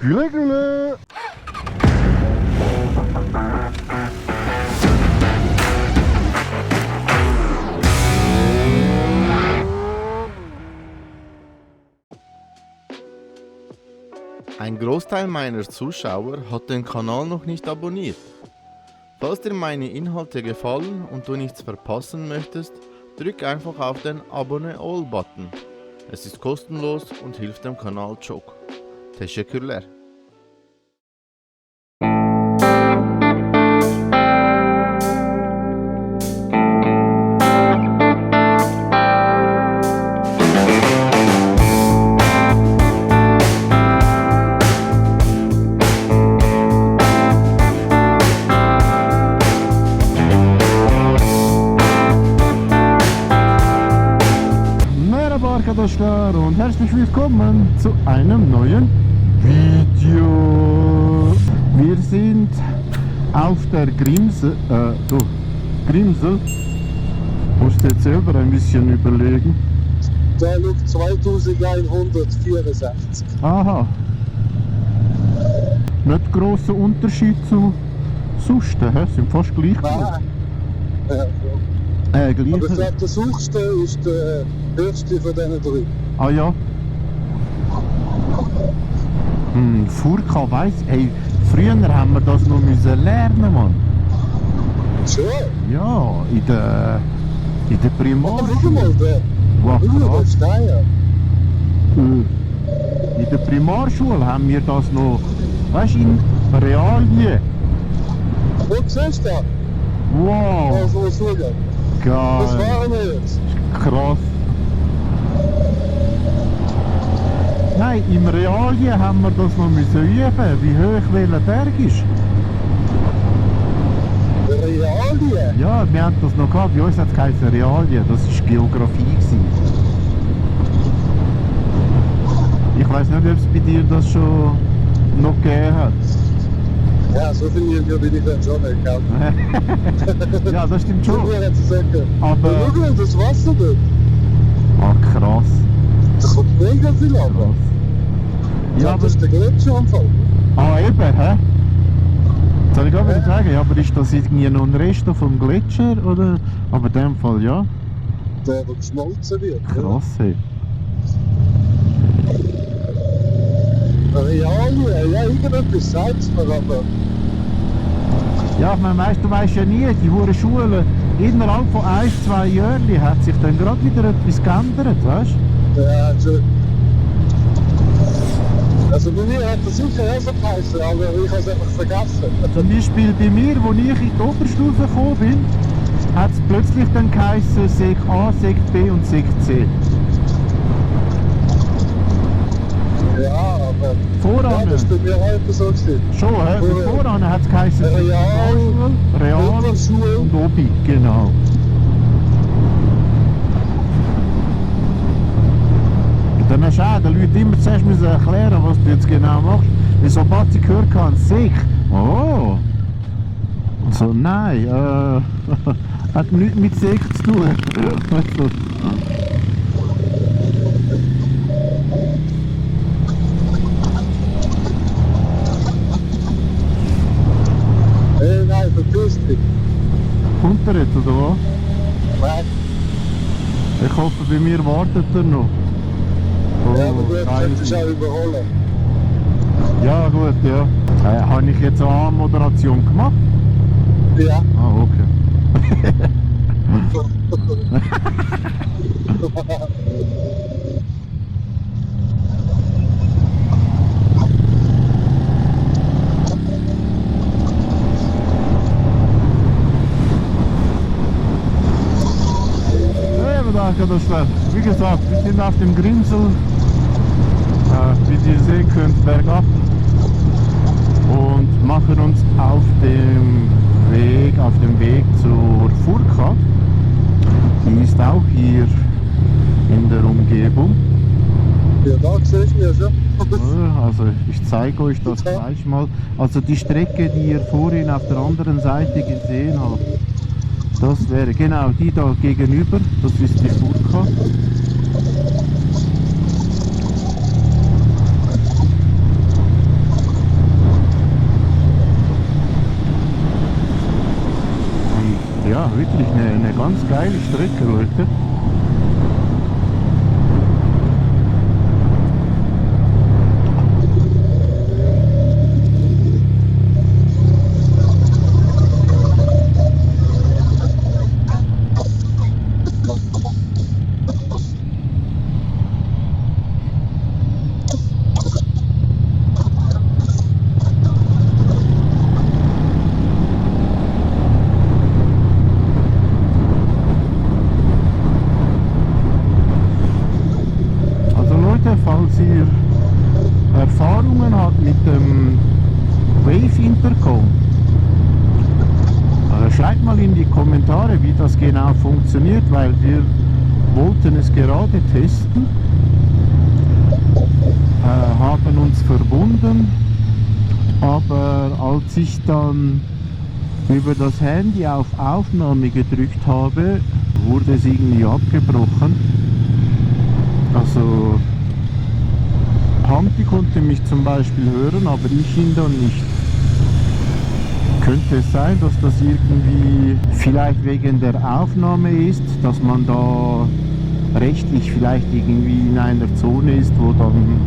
Güle güle. Ein Großteil meiner Zuschauer hat den Kanal noch nicht abonniert. Falls dir meine Inhalte gefallen und du nichts verpassen möchtest, drück einfach auf den Abonne All-Button. Es ist kostenlos und hilft dem Kanal çok. Teşekkürler. Arkadaşlar und herzlich willkommen zu einem neuen Video. Wir sind auf der Grimsel. Grimsel. Musst jetzt selber ein bisschen überlegen. Da liegt 2164. Aha. Nicht grosser Unterschied zu sonst, sind fast gleich. Nein. Ja, Gleich. aber ich glaube, der suchste ist der höchste von diesen drei. Ah ja. Furka weiss, hey, früher haben wir das noch müssen lernen, Mann. Schon? Ja, in der Oh, schau Primarschule. mal, der. Wow, Der krass. Stein. In der Primarschule haben wir das noch, weißt du, in Realien. Wo siehst du das? Wow, Also, schauen. Das geil, waren wir jetzt. krass. Nein, im Realien haben wir das noch müssen üben, wie hoch welcher Berg ist. Realien? Ja, wir haben das noch gehabt, bei uns hat es geheißen Realien, das war Geografie gewesen. Ich weiss nicht, ob es bei dir das schon noch gegeben hat. Ja, so viel Linie bin ich dann schon nicht, gell? Ja, das stimmt schon. Früher hat sie gesagt, Aber- schau mal, das Wasser dort. Ah, krass. Da kommt mega viel ab. krass. Ja, Ja, aber, das ist der Gletscheranfall. eben, hä? Soll ich gerade wieder sagen, ja, aber ist das irgendwie noch ein Rest vom Gletscher, oder? Aber in dem Fall, ja. Der geschmolzen wird. Ja. Krass, hey. Realien, ja, irgendetwas sagt es mir, aber Ja, ich meine, du weißt ja nie, die hohen Schulen, innerhalb von 1-2 Jahren hat sich dann gerade wieder etwas geändert, weißt du? ja, schon. Also bei mir hat das sicher auch so geheißen, aber ich habe es einfach vergessen. Zum Beispiel bei mir, als ich in die Oberstufe gekommen bin, hat es plötzlich dann geheißen Sek A, Sek B und Sek C. Ja, aber ja, Voran, das ist bei mir auch so gewesen. schon, hä? Voran hat es geheißen Real, Sekundarschule, Real Oberschule. und Obi, genau. Und dann hast du auch den Leuten immer zuerst müssen erklären, was du jetzt genau machst. Weil sobald sie gehört haben, Sek, oh. Und so, nein, hat nichts mit Sek zu tun. Weißt du? Nein, verpiss dich. Kommt er jetzt, oder was? Nein, Ich hoffe, bei mir wartet er noch. Oh, ja, aber du geil. könntest auch überholen. Ja, gut, ja. Habe ich jetzt eine Anmoderation gemacht? Ja. Ah, okay. Ja, eben, arkadaşlar. Wie gesagt, wir sind auf dem Grimsel. Wie ihr sehen könnt, bergab. Und machen uns auf dem Weg zur Furka. Die ist auch hier in der Umgebung. Ja, da siehst du ja schon. Also ich zeige euch das gleich mal. Also die Strecke, die ihr vorhin auf der anderen Seite gesehen habt, das wäre genau die da gegenüber. Das ist die Furka. Ganz geile Strecke, Leute. Falls ihr Erfahrungen habt mit dem Wave Intercom, schreibt mal in die Kommentare, wie das genau funktioniert, weil wir wollten es gerade testen, haben uns verbunden, aber als ich dann über das Handy auf Aufnahme gedrückt habe, wurde es irgendwie abgebrochen. Also Hampi konnte mich zum Beispiel hören, aber ich ihn dann nicht. Könnte es sein, dass das irgendwie vielleicht wegen der Aufnahme ist, dass man da rechtlich vielleicht irgendwie in einer Zone ist, wo dann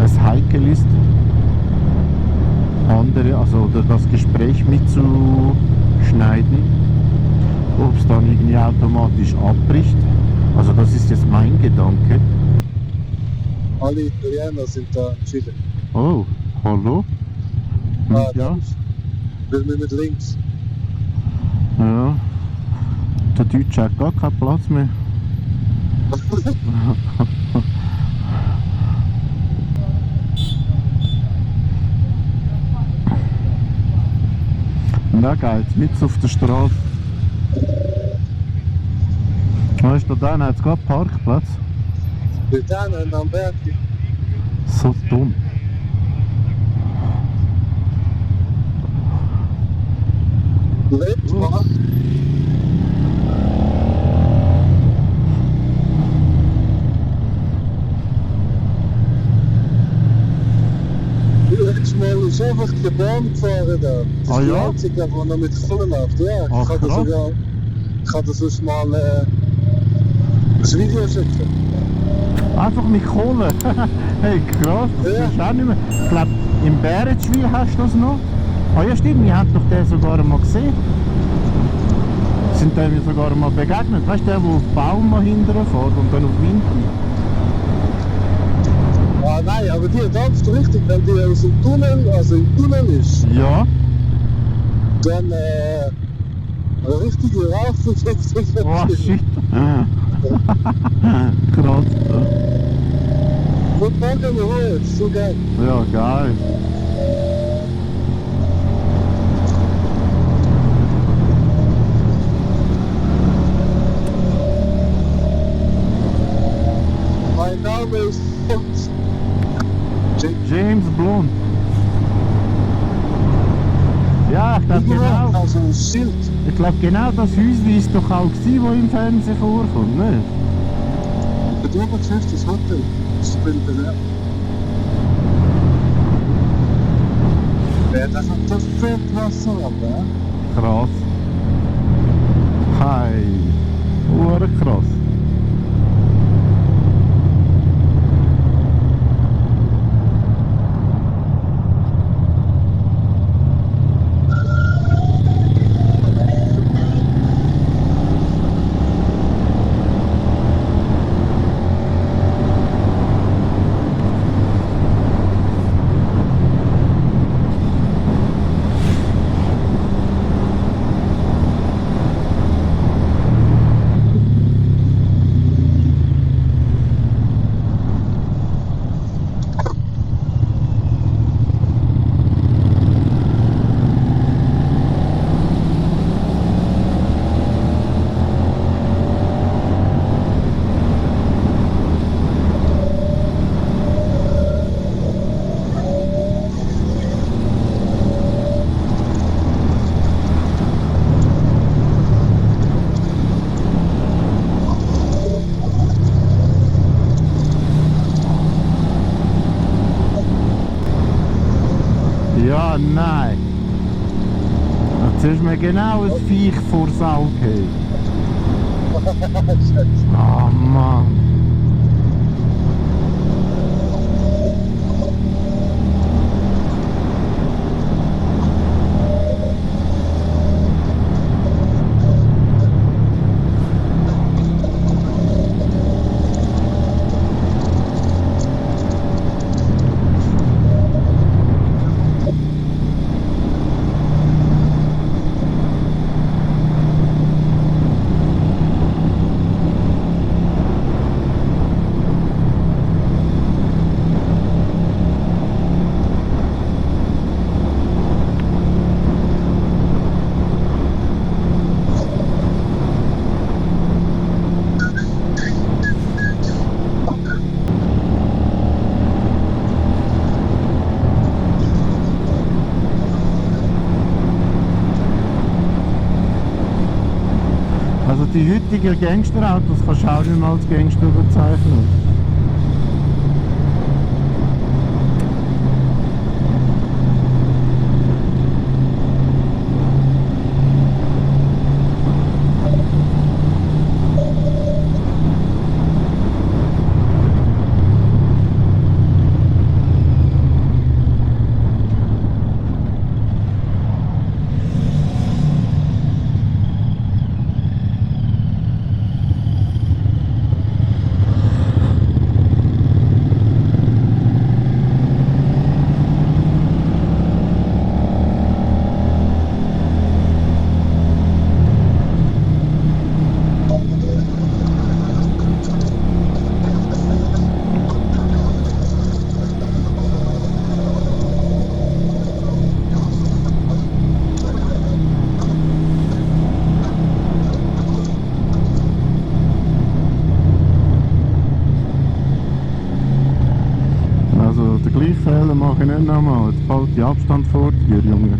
es heikel ist, andere, also oder das Gespräch mitzuschneiden, ob es dann irgendwie automatisch abbricht. Also das ist jetzt mein Gedanke. Alle Italiener sind da im Chile. Oh, hallo? Ja. Will mir mit links. Ja. Der Deutsche hat gar keinen Platz mehr. Da geht's, mit auf der Straße. Weißt du, da hat es gerade Parkplatz. Da am Berg. So dumm. Lebt mal. Letztes Mal ist einfach die Bahn gefahren da. Das ist die einzige, die noch mit Kohle läuft. Ja, Ach, ich kann das sonst mal das Video schicken. Einfach mit Kohle. Hey, krass, das ist auch nicht mehr. Ich glaube, im Bärenschwil hast du das noch. Ah ja, stimmt, wir haben doch den sogar mal gesehen. Sind dem sogar mal begegnet. Weißt du, der auf den Baum mal hinterher fährt und dann auf Wind geht? Ah nein, aber die dampft richtig, wenn die aus dem Tunnel, also im Tunnel ist. Ja. Dann eine richtige Rauchvergiftung. Oh shit. Krass. Und dann gehen wir hoch, so geil. Ja, geil. Mein Name ist James Blunt. Ja, ich glaube genau. Also ein Schild. Ich glaube genau das Häuschen ist doch auch gewesen, das im Fernsehen vorkommt, ne? Der Oberchef des Hotel. Das Bild bewerben. Ja, das hat das Pferdwasser, aber. Krass. Hi. Ure krass. Ja, nein. Jetzt hast du mir genau ein Viech vors Auge. Scheiße. Oh Mann. Also die heutigen Gangsterautos kannst du auch nicht mehr als Gangster bezeichnen. Also den gleichen Fehler mache ich nicht nochmal. Jetzt fällt die Abstand vor dir, Junge.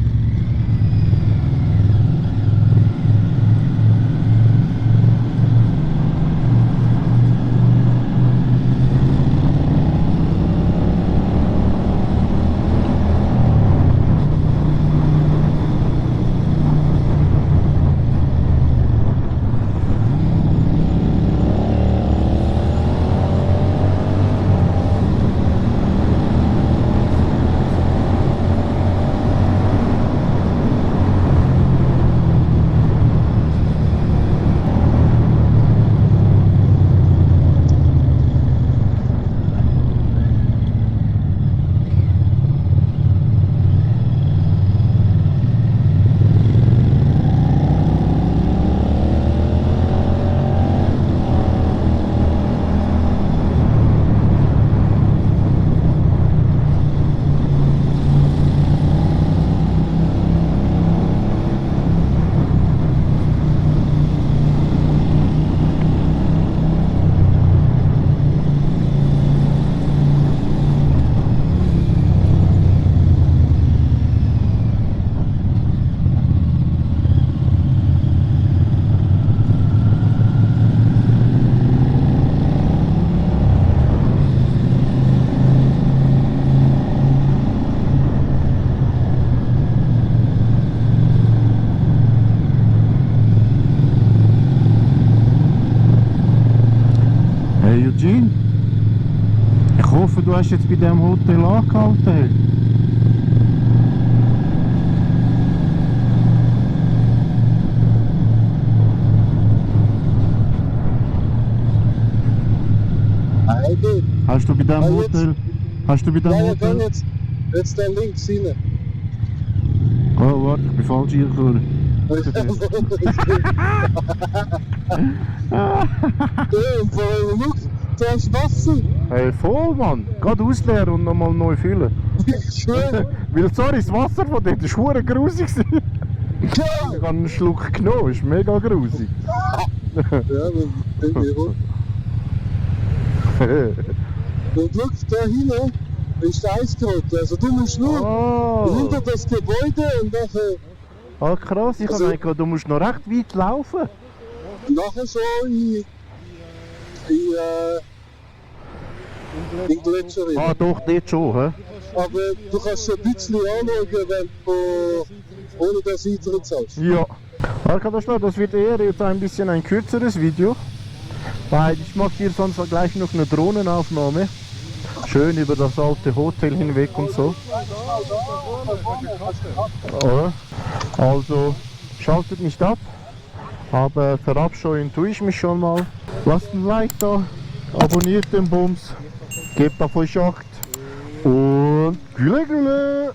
Hey Eugene, ich hoffe, du hast jetzt bei diesem Hotel angehalten. Hey. Nein, Hast du bei diesem Hotel... Hast du bei diesem ja, Hotel... jetzt da links rein. Oh, warte, ich bin falsch hingekommen. Ja, und vor allem, schau, da ist Wasser. Hey, voll, Mann. Gerade ausleeren und nochmal neu füllen. Ich schwöre. Weil, sorry, das Wasser von dort war verdammt grusig. Ich Ja, habe einen Schluck genommen, ist mega grusig. ja, dann bin ich rund. Und schau, da hinten ist Eisgrund. Also du musst nur Oh. hinter das Gebäude und nachher Ah, krass, ich Also- habe gedacht, du musst noch recht weit laufen. so in Gletscher rein. Ah, doch, dort schon, hä? Aber du kannst es ein bisschen anschauen, wenn du ohne das Eintritt zahlst. Ja. Arkadaşlar, das wird eher jetzt ein bisschen ein kürzeres Video, weil ich mache hier sonst gleich noch eine Drohnenaufnahme. Schön über das alte Hotel hinweg und so. Also schaltet nicht ab, aber verabscheuen tue ich mich schon mal. Lasst ein Like da, abonniert den Bums, gebt auf euch Acht und Güle Güle!